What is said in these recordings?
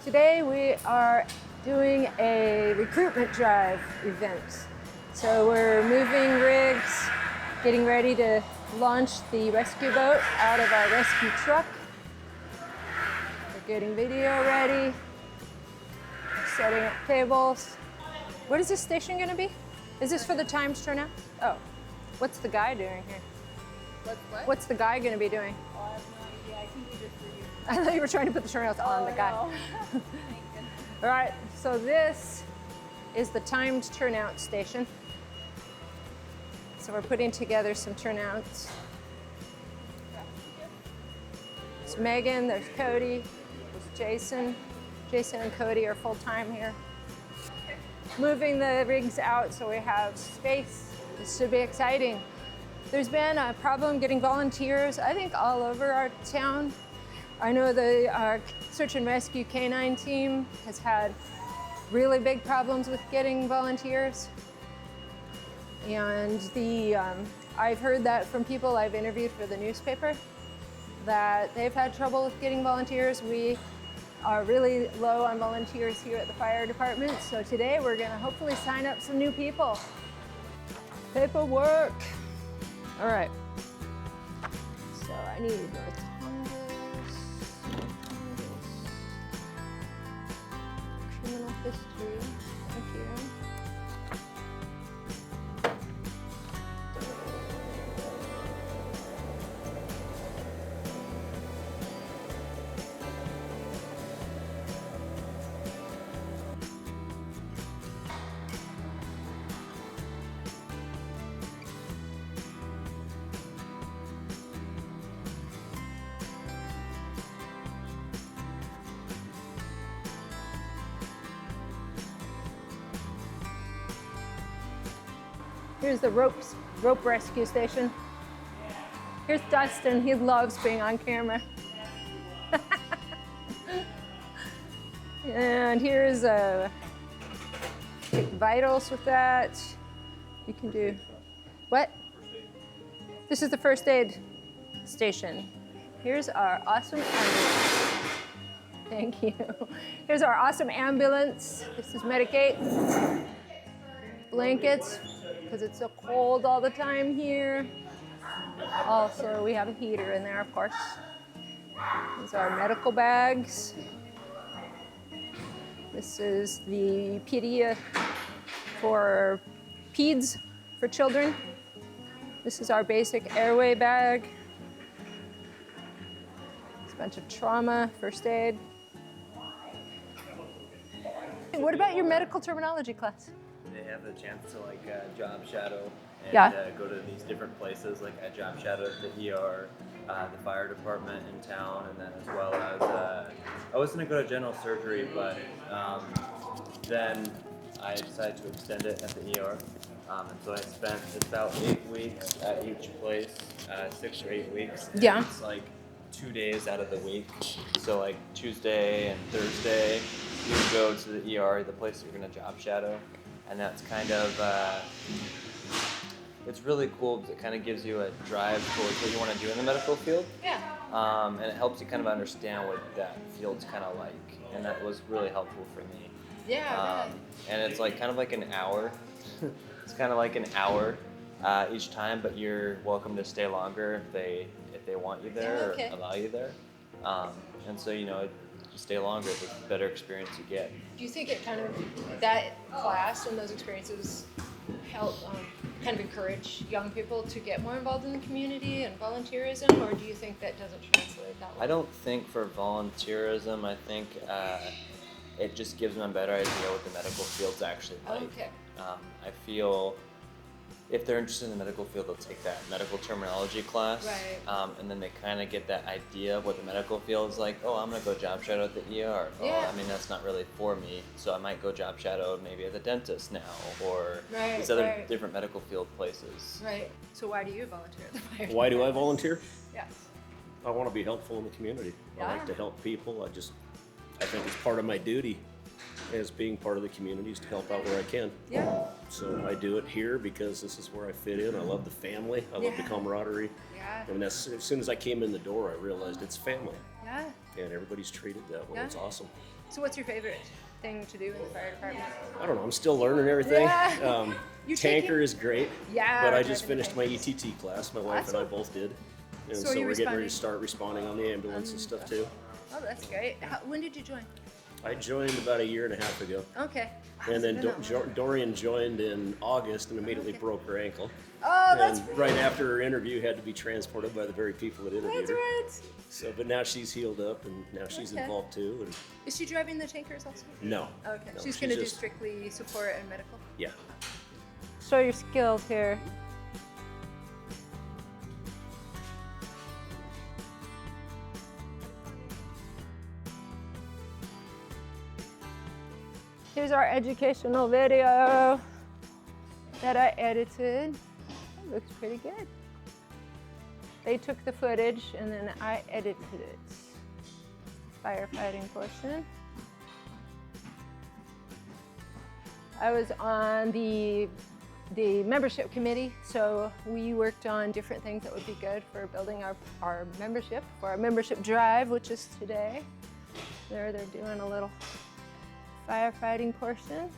Today we are doing a recruitment drive event. So we're moving rigs, getting ready to launch the rescue boat out of our rescue truck. We're getting video ready, setting up tables. What is this station gonna be? Is this for the times turnout? Oh, what's the guy doing here? What's the guy gonna be doing? Oh, I have no idea. I think he just for you. I thought you were trying to put the turnouts on the guy. No. All right, so this is the timed turnout station. So we're putting together some turnouts. There's Megan, there's Cody, there's Jason. Jason and Cody are full-time here. Moving the rigs out so we have space. This should be exciting. There's been a problem getting volunteers, I think, all over our town. I know our search and rescue canine team has had really big problems with getting volunteers. And I've heard that from people I've interviewed for the newspaper, that they've had trouble with getting volunteers. We are really low on volunteers here at the fire department. So today we're gonna hopefully sign up some new people. Paperwork. All right. So I need criminal history. Thank you. Here's the rope rescue station. Here's Dustin, he loves being on camera. And here's take vitals with that. You can do, what? This is the first aid station. Here's our awesome ambulance. Thank you. Here's our awesome ambulance. This is Medicate. Blankets, because it's so cold all the time here. Also, we have a heater in there, of course. These are our medical bags. This is the pedia for peds for children. This is our basic airway bag. It's a bunch of trauma, first aid. What about your medical terminology class? They have the chance to job shadow and Yeah. Go to these different places. Like I job shadowed at the ER, the fire department in town, and then as well as I was gonna go to general surgery, but then I decided to extend it at the ER, and so I spent about 8 weeks at each place, 6 or 8 weeks. And Yeah. It's like 2 days out of the week, so like Tuesday and Thursday, you go to the ER, the place you're gonna job shadow. And that's kind of, it's really cool because it kind of gives you a drive towards what you want to do in the medical field. Yeah. And it helps you kind of understand what that field's kind of like. And that was really helpful for me. Yeah. And it's like kind of like an hour. It's kind of like an hour each time, but you're welcome to stay longer if they want you there Okay. or allow you there. And so, you stay longer, the better experience you get. Do you think it kind of, that class and those experiences help kind of encourage young people to get more involved in the community and volunteerism, or do you think that doesn't translate that way? I don't think for volunteerism, I think it just gives them a better idea what the medical field's actually like. Okay. I feel if they're interested in the medical field, they'll take that medical terminology class. Right. And then they kind of get that idea of what the medical field is like. Oh, I'm going to go job shadow at the ER. Yeah. Oh, I mean, that's not really for me. So I might go job shadow maybe at the dentist now or these other different medical field places. Right. So why do you volunteer at the fire Why do I volunteer? Yes. I want to be helpful in the community. Yeah. I like to help people. I think it's part of my duty as being part of the community is to help out where I can. Yeah. So I do it here because this is where I fit in. I love the family. I love the Yeah. camaraderie. Yeah. I mean, as soon as I came in the door, I realized it's family. Yeah. And everybody's treated that way. Yeah. It's awesome. So what's your favorite thing to do in the fire department? I don't know. I'm still learning everything. Yeah. You take Tanker it- is great. Yeah, But I driving just the finished my tankers. ETT class. My wife and I Awesome. both did. And So so you're we're getting ready responding- to start responding on the ambulance and stuff too. Oh, that's great. When did you join? I joined about a year and a half ago. Okay. And then Hasn't been that long. Dorian joined in August and immediately Okay. broke her ankle. Oh, that's And right after her interview, had to be transported by the very people that interviewed That's her. right. So, but now she's healed up, and now she's Okay. involved too. And Is she driving the tankers also? no, Okay. no, she's going to do just- strictly support and medical? yeah. Show your skills here. Here's our educational video that I edited. It looks pretty good. They took the footage and then I edited it. Firefighting portion. I was on the membership committee, so we worked on different things that would be good for building our membership, for our membership drive, which is today. They're doing a little firefighting portion.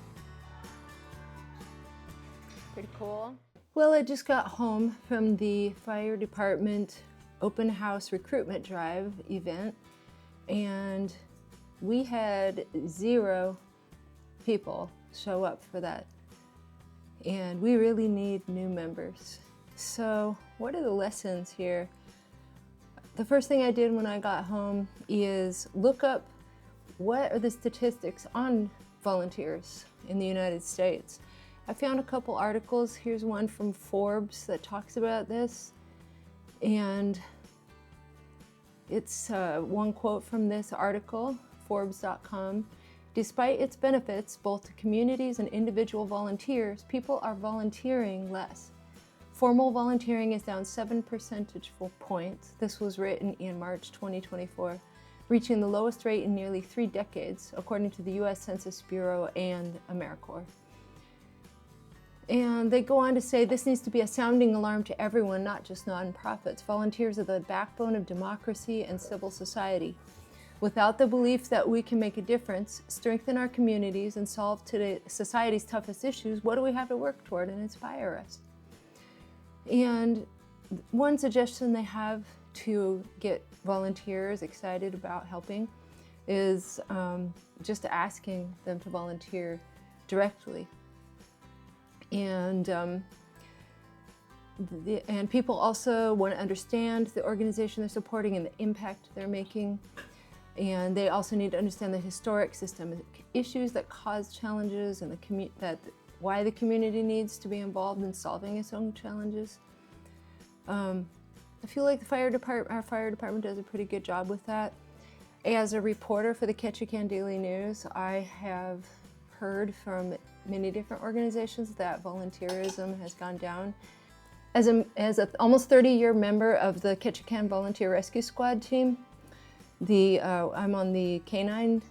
Pretty cool. Well, I just got home from the fire department open house recruitment drive event, and we had 0 people show up for that. And we really need new members. So what are the lessons here? The first thing I did when I got home is look up what are the statistics on volunteers in the United States. I found a couple articles. Here's one from Forbes that talks about this. And it's one quote from this article, Forbes.com. Despite its benefits, both to communities and individual volunteers, people are volunteering less. Formal volunteering is down 7 percentage points. This was written in March 2024, reaching the lowest rate in nearly 3 decades, according to the US Census Bureau and AmeriCorps. And they go on to say this needs to be a sounding alarm to everyone, not just nonprofits. Volunteers are the backbone of democracy and civil society. Without the belief that we can make a difference, strengthen our communities, and solve society's toughest issues, what do we have to work toward and inspire us? And one suggestion they have to get volunteers excited about helping is just asking them to volunteer directly. And people also want to understand the organization they're supporting and the impact they're making. And they also need to understand the historic systemic issues that cause challenges and why the community needs to be involved in solving its own challenges. I feel like our fire department does a pretty good job with that. As a reporter for the Ketchikan Daily News, I have heard from many different organizations that volunteerism has gone down. As an almost 30-year member of the Ketchikan Volunteer Rescue Squad team, I'm on the K-9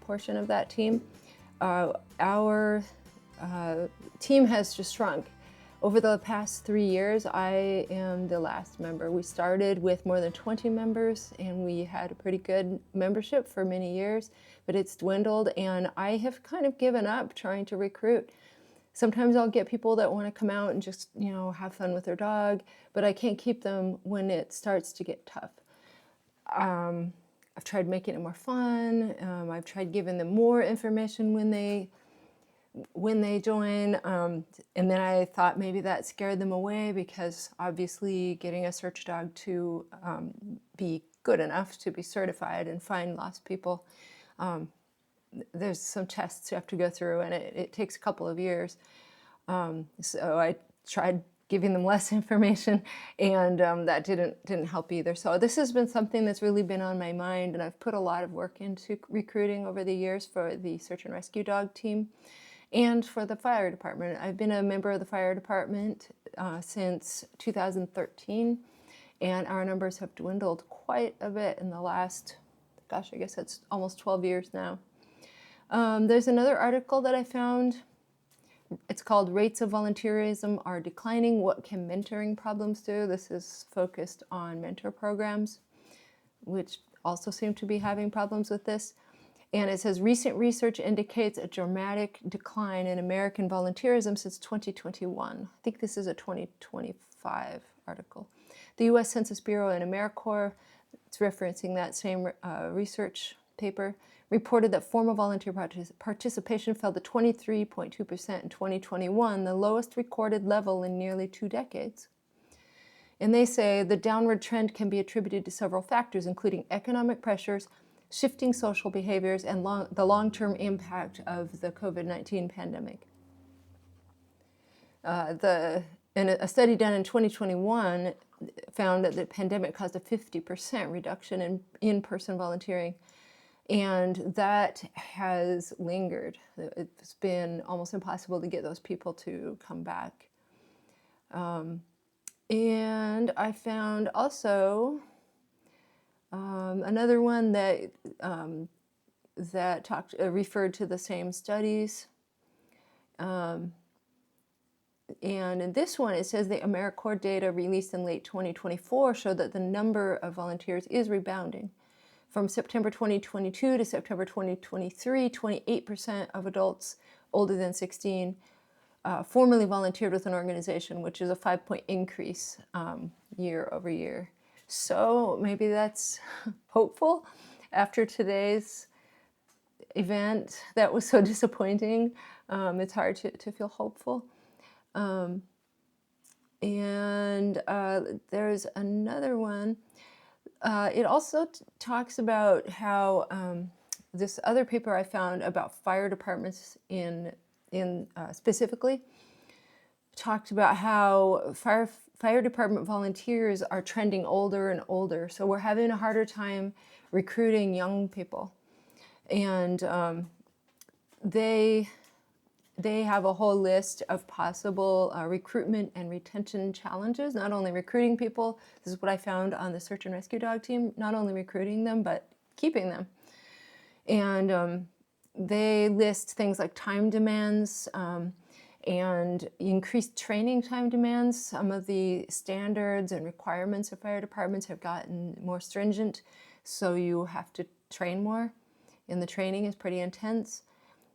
portion of that team. Our team has just shrunk. Over the past 3 years, I am the last member. We started with more than 20 members, and we had a pretty good membership for many years, but it's dwindled, and I have kind of given up trying to recruit. Sometimes I'll get people that want to come out and just, have fun with their dog, but I can't keep them when it starts to get tough. I've tried making it more fun. I've tried giving them more information when they join, and then I thought maybe that scared them away, because obviously getting a search dog to be good enough to be certified and find lost people, there's some tests you have to go through, and it takes a couple of years. So I tried giving them less information, and that didn't help either. So this has been something that's really been on my mind, and I've put a lot of work into recruiting over the years for the search and rescue dog team and for the fire department. I've been a member of the fire department since 2013, and our numbers have dwindled quite a bit in the last, I guess that's almost 12 years now. There's another article that I found. It's called Rates of Volunteerism Are Declining. What Can Mentoring Problems Do? This is focused on mentor programs, which also seem to be having problems with this. And it says recent research indicates a dramatic decline in American volunteerism since 2021. I think this is a 2025 article. The U.S. Census Bureau and AmeriCorps, it's referencing that same research paper, reported that formal volunteer participation fell to 23.2% in 2021, the lowest recorded level in nearly 2 decades. And they say the downward trend can be attributed to several factors, including economic pressures, shifting social behaviors, and the long-term impact of the COVID-19 pandemic. And a study done in 2021 found that the pandemic caused a 50% reduction in in-person volunteering, and that has lingered. It's been almost impossible to get those people to come back. And I found also another one that referred to the same studies. And in this one, it says the AmeriCorps data released in late 2024 showed that the number of volunteers is rebounding. From September 2022 to September 2023, 28% of adults older than 16 formally volunteered with an organization, which is a 5-point increase year over year. So maybe that's hopeful after today's event that was so disappointing. It's hard to feel hopeful. And there's another one. It also talks about how this other paper I found about fire departments in specifically talked about how fire department volunteers are trending older and older. So we're having a harder time recruiting young people, and they have a whole list of possible recruitment and retention challenges, not only recruiting people, this is what I found on the search and rescue dog team, not only recruiting them, but keeping them. And they list things like time demands and increased training time demands. Some of the standards and requirements of fire departments have gotten more stringent, so you have to train more, and the training is pretty intense.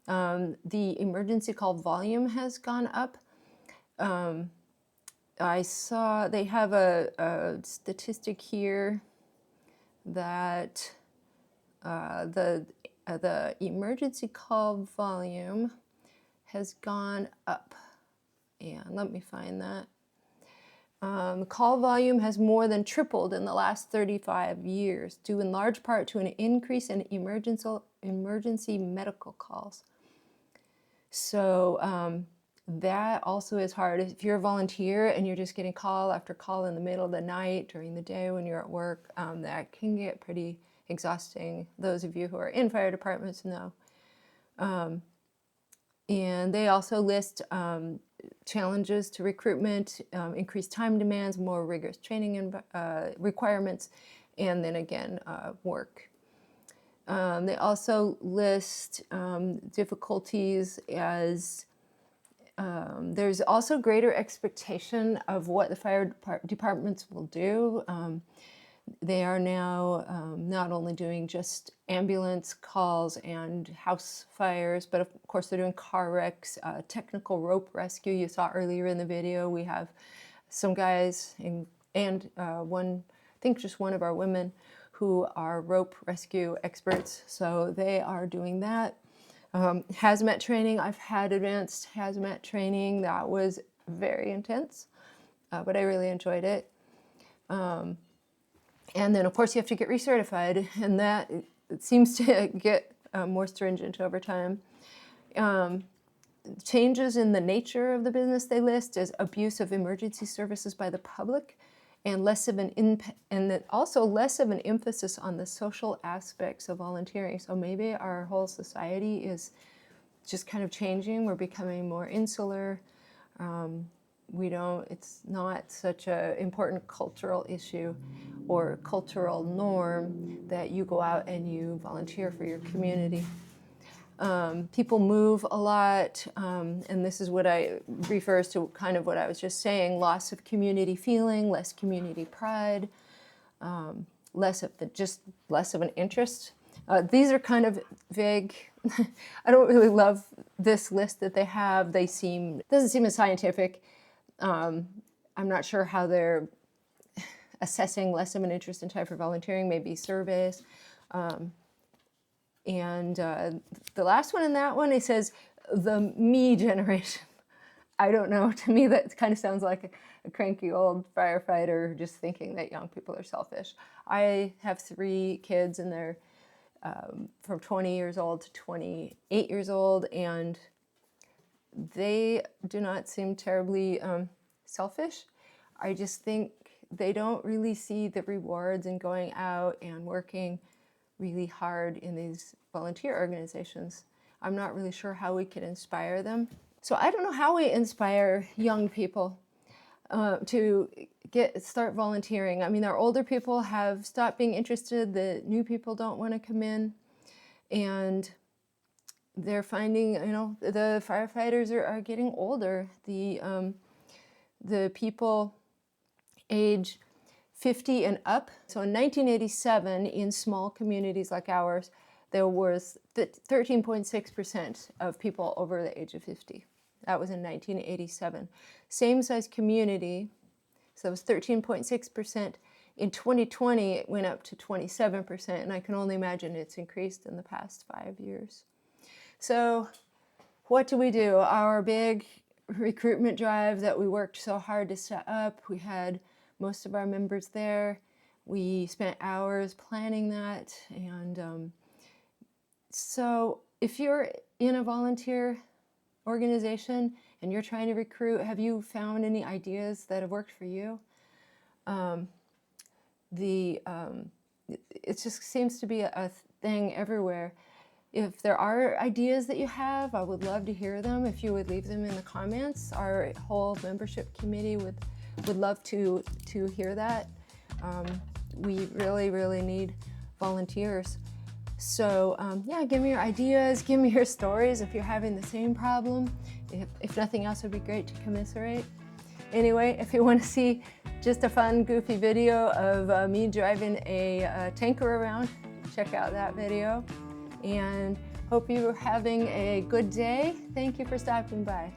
The emergency call volume has gone up. I saw they have a statistic here that the emergency call volume has gone up. And let me find that. Call volume has more than tripled in the last 35 years, due in large part to an increase in emergency medical calls. So that also is hard. If you're a volunteer and you're just getting call after call in the middle of the night, during the day when you're at work, that can get pretty exhausting. Those of you who are in fire departments know. And they also list challenges to recruitment, increased time demands, more rigorous training requirements, and then again, work. They also list difficulties as there's also greater expectation of what the fire departments will do. They are now not only doing just ambulance calls and house fires, but of course they're doing car wrecks, technical rope rescue. You saw earlier in the video, we have some guys and one, I think just one of our women who are rope rescue experts. So they are doing that. Hazmat training, I've had advanced hazmat training. That was very intense, but I really enjoyed it. And then, of course, you have to get recertified, and that it seems to get more stringent over time. Changes in the nature of the business they list is abuse of emergency services by the public, and also less of an emphasis on the social aspects of volunteering. So maybe our whole society is just kind of changing. We're becoming more insular. It's not such an important cultural issue or cultural norm that you go out and you volunteer for your community. People move a lot, and this is what refers to kind of what I was just saying, loss of community feeling, less community pride, less of an interest. These are kind of vague. I don't really love this list that they have. Doesn't seem as scientific. I'm not sure how they're assessing less of an interest in time for volunteering, maybe surveys. And the last one in that one, it says the me generation. I don't know. To me, that kind of sounds like a cranky old firefighter just thinking that young people are selfish. I have 3 kids, and they're from 20 years old to 28 years old, and they do not seem terribly selfish. I just think they don't really see the rewards in going out and working really hard in these volunteer organizations. I'm not really sure how we can inspire them. So I don't know how we inspire young people to start volunteering. I mean, our older people have stopped being interested. The new people don't want to come in, and they're finding, the firefighters are getting older. The people age 50 and up. So in 1987, in small communities like ours, there was 13.6% of people over the age of 50. That was in 1987. Same size community, so it was 13.6%. In 2020, it went up to 27%, and I can only imagine it's increased in the past 5 years. So what do we do? Our big recruitment drive that we worked so hard to set up, we had most of our members there. We spent hours planning that, and so if you're in a volunteer organization and you're trying to recruit, have you found any ideas that have worked for you? It just seems to be a thing everywhere. If there are ideas that you have, I would love to hear them. If you would leave them in the comments, our whole membership committee would love to hear that. We really, really need volunteers. So yeah, give me your ideas, give me your stories if you're having the same problem. If nothing else, it would be great to commiserate. Anyway, if you want to see just a fun, goofy video of me driving a tanker around, check out that video. And hope you're having a good day. Thank you for stopping by.